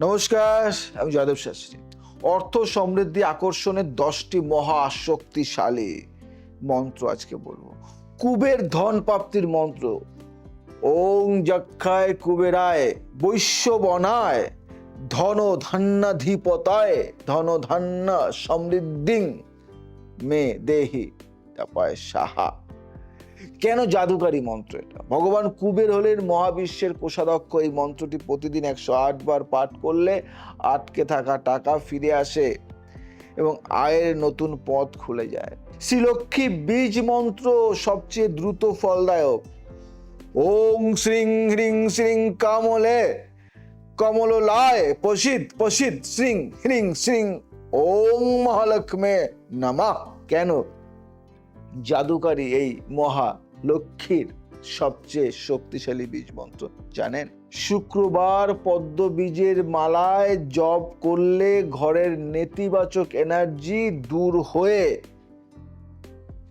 নমস্কার, আমি জয়দেব শাস্ত্রী। অর্থ সমৃদ্ধি আকর্ষণের 10টি মহা শক্তিশালী মন্ত্র আজকে বলবো। কুবের ধন প্রাপ্তির মন্ত্র। ওং যক্ষায় কুবেরায় বৈশ্য বনায় ধন ধান্যাধিপতায় ধন ধান্য সমৃদ্ধিং মে দেহি তাপায় সাহা। কেন জাদুকারী মন্ত্র এটা? ভগবান কুবের হলেন মহাবিশ্বের কোষাধ্যক্ষ। এই মন্ত্রটি প্রতিদিন 108 বার পাঠ করলে আটকে থাকা টাকা ফিরে আসে এবং আয়ের নতুন পথ খুলে যায়। শ্রীলক্ষ্মী বীজ মন্ত্র সবচেয়ে দ্রুত ফলদায়ক। ওং শ্রীং হ্রিং শ্রীং কামলে কমলায় পশিত পশিত শ্রীং হ্রিং শ্রীং ওং মহালক্ষ্মী নমঃ। কেন জাদুকারী এই মহা লক্ষ্মীর সবচেয়ে শক্তিশালী বীজ মন্ত্র জানেন? শুক্রবার পদ্ম বীজের মালায় জপ করলে ঘরের নেতিবাচক এনার্জি দূর হয়ে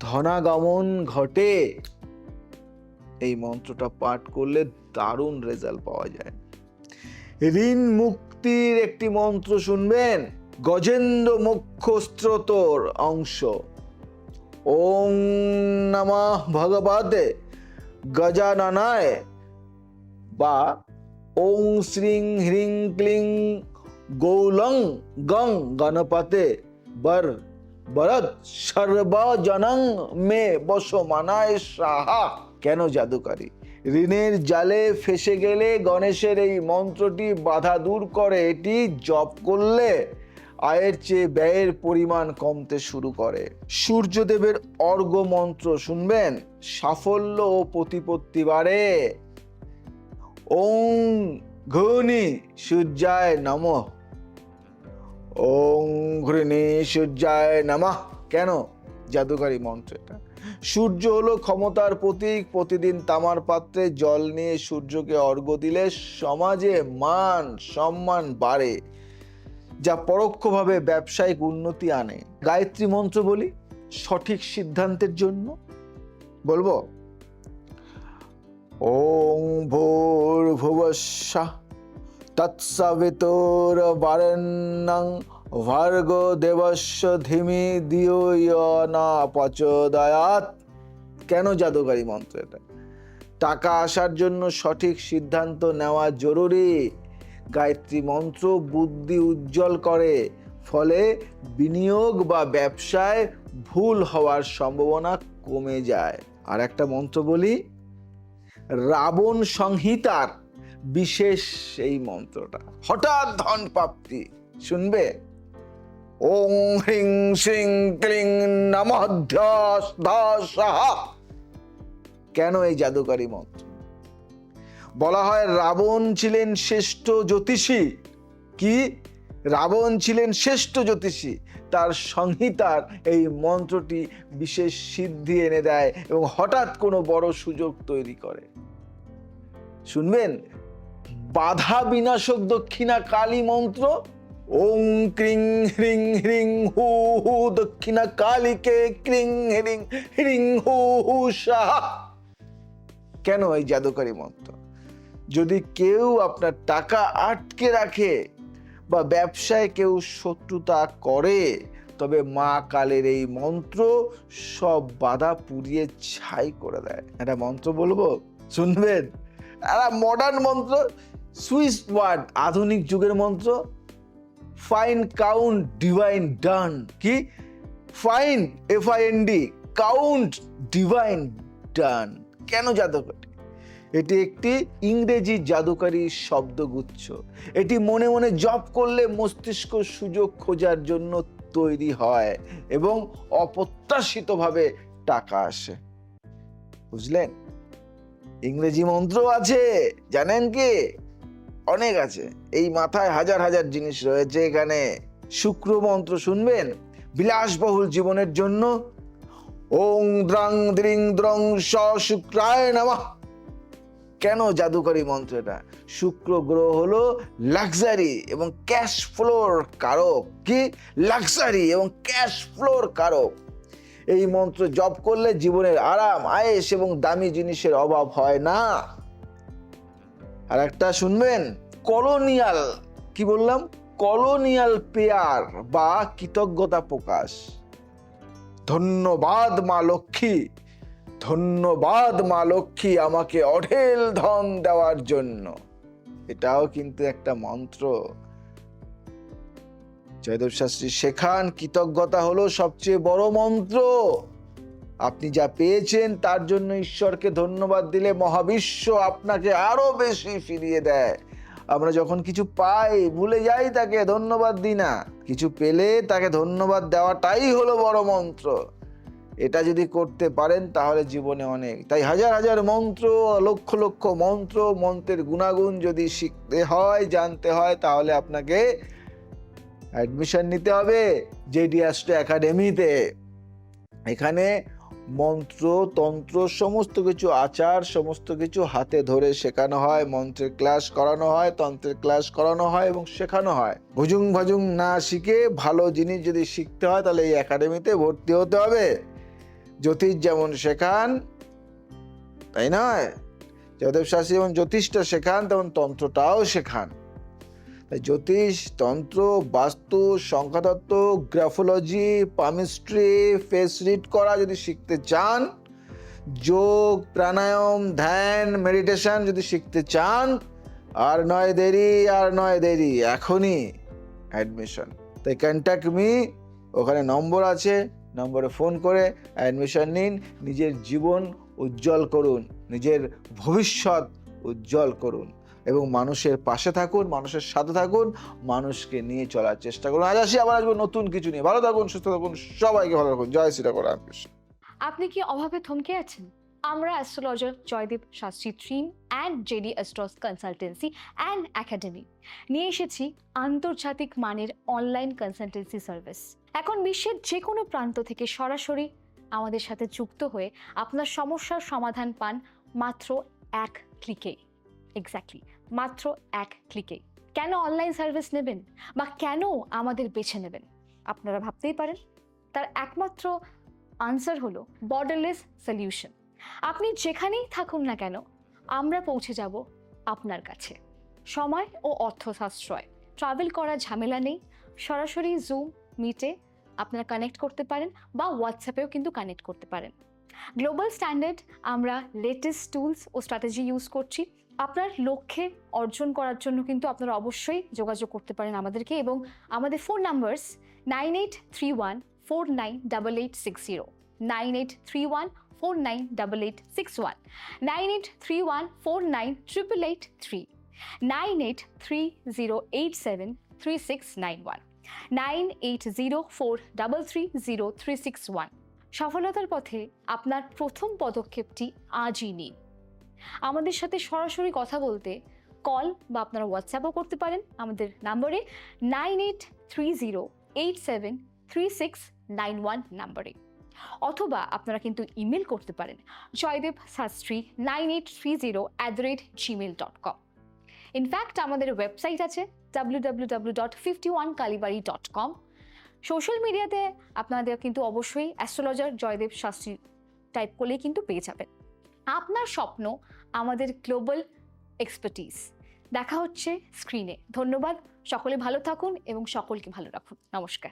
ধনাগমন ঘটে। এই মন্ত্রটা পাঠ করলে দারুণ রেজাল্ট পাওয়া যায়। ঋণ মুক্তির একটি মন্ত্র শুনবেন, গজেন্দ্র মোক্ষ স্তোত্রর অংশ। ওং নমঃ ভগবতে গজাননায় বা ওং শ্রীং হ্রিং ক্লিং গৌলং গং গণপতে বর বরদ সর্বজনং মে বসমানায় সাহা। কেন জাদুকারী? ঋণের জালে ফেসে গেলে গণেশের এই মন্ত্রটি বাধা দূর করে। এটি জপ করলে আয়ের চেয়ে ব্যয়ের পরিমাণ কমতে শুরু করে। সূর্যদেবের অর্ঘ্য মন্ত্র শুনবেন, সাফল্য ও প্রতিপত্তি বাড়ে। ওং ঘূর্ণি সূর্যায় নমঃ। ওং ঘূর্ণি সূর্যায় নমঃ। কেন জাদুকারী মন্ত্র এটা? সূর্য হলো ক্ষমতার প্রতীক। প্রতিদিন তামার পাত্রে জল নিয়ে সূর্যকে অর্ঘ্য দিলে সমাজে মান সম্মান বাড়ে, যা পরোক্ষভাবে ব্যবসায়িক উন্নতি আনে। গায়ত্রী মন্ত্র বলি সঠিক সিদ্ধান্তের জন্য। বলবো ওং ভূর্ভুবস্সুঃ তৎসবিতুর্বরেণ্যং ভর্গো দেবস্য ধিমি ধিয়ো ইয়ো ন প্রচোদয়াৎ। কেন জাদুকারী মন্ত্র এটা? টাকা আসার জন্য সঠিক সিদ্ধান্ত নেওয়া জরুরি। গায়ত্রী মন্ত্র বুদ্ধি উজ্জ্বল করে, ফলে বিনিয়োগ বা ব্যবসায় ভুল হওয়ার সম্ভাবনা কমে যায়। আর একটা মন্ত্র বলি, রাবণ সংহিতার বিশেষ এই মন্ত্রটা, হঠাৎ ধন প্রাপ্তি শুনবে। ওং হ্রিং শ্রীং ক্লিং নমঃ ধ্যাসাহা। কেন এই জাদুকারী মন্ত্র? বলা হয় রাবণ ছিলেন শ্রেষ্ঠ জ্যোতিষী। কি? রাবণ ছিলেন শ্রেষ্ঠ জ্যোতিষী। তার সংহিতার এই মন্ত্রটি বিশেষ সিদ্ধি এনে দেয় এবং হঠাৎ কোনো বড় সুযোগ তৈরি করে। শুনবেন বাধা বিনাশক দক্ষিণা কালী মন্ত্র। ওং ক্রিং হ্রিং হ্রিং হু হু দক্ষিণা কালীকে ক্রিং হ্রিং হ্রিং হু হু সাহা। কেন এই জাদুকারী মন্ত্র? যদি কেউ আপনার টাকা আটকে রাখে বা ব্যবসায় কেউ শত্রুতা করে, তবে মা কালের এই মন্ত্র সব বাধা পুড়িয়ে ছাই করে দেয়। একটা মন্ত্র বলবো, শুনবেন? একটা মডার্ন মন্ত্র, সুইস ওয়ার্ড, আধুনিক যুগের মন্ত্র। ফাইন কাউন্ট ডিভাইন ডান। কি? ফাইন FIND কাউন্ট ডিভাইন ডান। কেন জাদুকারী? এটি একটি ইংরেজি জাদুকারী শব্দগুচ্ছ। এটি মনে মনে জপ করলে মস্তিষ্ক সুযোগ খোঁজার জন্য তৈরি হয় এবং অপ্রত্যাশিতভাবে টাকা আসে। বুঝলেন? ইংরেজি মন্ত্র আছে, জানেন কি? অনেক আছে। এই মাথায় হাজার হাজার জিনিস রয়েছে এখানে। শুক্র মন্ত্র শুনবেন, বিলাসবহুল জীবনের জন্য। ওং দ্রাং দ্রিং দ্রং স শুক্রায় নমঃ। কেন জাদুকারী মন্ত্র এটা? শুক্র গ্রহ হলো লাক্সারি এবং ক্যাশ ফ্লোর কারক। কি? লাক্সারি এবং ক্যাশ ফ্লোর কারক। এই মন্ত্র জপ করলে জীবনের আরাম, আয়েশ এবং দামি জিনিসের অভাব হয় না। আর একটা শুনবেন, কলোনিয়াল কি বললাম, কলোনিয়াল পেয়ার বা কৃতজ্ঞতা প্রকাশ। ধন্যবাদ মা লক্ষ্মী, ধন্যবাদ মা লক্ষ্মী আমাকে অঢেল ধন দেওয়ার জন্য। এটাও কিন্তু একটা মন্ত্র। জয়দেব শাস্ত্রী শেখান কৃতজ্ঞতা হলো সবচেয়ে বড় মন্ত্র। আপনি যা পেয়েছেন তার জন্য ঈশ্বরকে ধন্যবাদ দিলে মহাবিশ্ব আপনাকে আরো বেশি ফিরিয়ে দেয়। আমরা যখন কিছু পাই ভুলে যাই তাকে ধন্যবাদ দিই না, কিছু পেলে তাকে ধন্যবাদ দেওয়াটাই হলো বড় মন্ত্র। এটা যদি করতে পারেন তাহলে জীবনে অনেক। তাই হাজার হাজার মন্ত্র, লক্ষ লক্ষ মন্ত্র, মন্ত্রের গুণাগুণ যদি শিখতে হয়, জানতে হয়, তাহলে আপনাকে অ্যাডমিশন নিতে হবে জেডি অ্যাস্ট্রো একাডেমিতে। এখানে মন্ত্র, তন্ত্র, সমস্ত কিছু আচার, সমস্ত কিছু হাতে ধরে শেখানো হয়। মন্ত্রের ক্লাস করানো হয়, তন্ত্রের ক্লাস করানো হয় এবং শেখানো হয়। ভুজুং ভাজুং না শিখে ভালো জিনিস যদি শিখতে হয় তাহলে এই একাডেমিতে ভর্তি হতে হবে। জ্যোতিষ যেমন শেখান, তাই নয়, জয়দেব শাস্ত্রী যেমন জ্যোতিষটা শেখান তেমন তন্ত্রটাও শেখান। জ্যোতিষ, তন্ত্র, বাস্তু, সংখ্যাতত্ত্ব, গ্রাফোলজি, পামিস্ট্রি, ফেস রিড করা যদি শিখতে চান, যোগ, প্রাণায়াম, ধ্যান, মেডিটেশন যদি শিখতে চান, আর নয় দেরি, আর নয় দেরি, এখনই অ্যাডমিশন। তাই কন্ট্যাক্ট মি, ওখানে নম্বর আছে, নম্বরে ফোন করে অ্যাডমিশন নিন। নিজের জীবন উজ্জ্বল করুন, নিজের ভবিষ্যৎ উজ্জ্বল করুন এবং মানুষের পাশে থাকুন, মানুষের সাথে থাকুন, মানুষকে নিয়ে চলার চেষ্টা করুন। আজ আসি, আবার আসবো নতুন কিছু নিয়ে। ভালো থাকুন, সুস্থ থাকুন, সবাইকে ভালো রাখুন। জয় শ্রীরাম রামকৃষ্ণ। আপনি কি অভাবে থমকে আছেন? আমরা অ্যাস্ট্রোলজার জয়দেব শাস্ত্রী ট্রিম and JD Astros consultancy and academy নিয়ে এসেছি আন্তর্জাতিক মানের অনলাইন কনসালটেন্সি সার্ভিস। এখন বিশ্বের যে কোনো প্রান্ত থেকে সরাসরি আমাদের সাথে যুক্ত হয়ে আপনার সমস্যার সমাধান পান মাত্র এক ক্লিকেই। এক্স্যাক্টলি, মাত্র এক ক্লিকেই। কেন অনলাইন সার্ভিস নেবেন বা কেন আমাদের বেছে নেবেন আপনারা ভাবতেই পারেন। তার একমাত্র আনসার হলো বর্ডারলেস সলিউশন। আপনি যেখানেই থাকুন না কেন, আমরা পৌঁছে যাব আপনার কাছে। সময় ও অর্থ সাশ্রয়, ট্রাভেল করার ঝামেলা নেই। সরাসরি জুম মিটে আপনারা কানেক্ট করতে পারেন বা হোয়াটসঅ্যাপেও কিন্তু কানেক্ট করতে পারেন। গ্লোবাল স্ট্যান্ডার্ড আমরা লেটেস্ট টুলস ও স্ট্র্যাটেজি ইউজ করছি। আপনার লক্ষ্যে অর্জন করার জন্য কিন্তু আপনারা অবশ্যই যোগাযোগ করতে পারেন আমাদেরকে, এবং আমাদের ফোন নাম্বারস 9831498860, 9831498861, 9831498883, 9830873691, 9804330361। সফলতার পথে আপনার প্রথম পদক্ষেপটি আজই নিন। আমাদের সাথে সরাসরি কথা বলতে কল বা আপনারা হোয়াটসঅ্যাপও করতে পারেন আমাদের নম্বরে 9830873691 নম্বরে, অথবা আপনারা কিন্তু ইমেল করতে পারেন joydebshastri9830@gmail.com। ইনফ্যাক্ট আমাদের ওয়েবসাইট আছে www.51kalibari.com। সোশ্যাল মিডিয়াতে আপনাদের কিন্তু অবশ্যই অ্যাস্ট্রোলজার জয়দেব শাস্ত্রী টাইপ করলেই কিন্তু পেয়ে যাবেন। আপনার স্বপ্ন আমাদের গ্লোবাল এক্সপার্টিস। দেখা হচ্ছে স্ক্রিনে। ধন্যবাদ, সকলে ভালো থাকুন এবং সকলকে ভালো রাখুন। নমস্কার।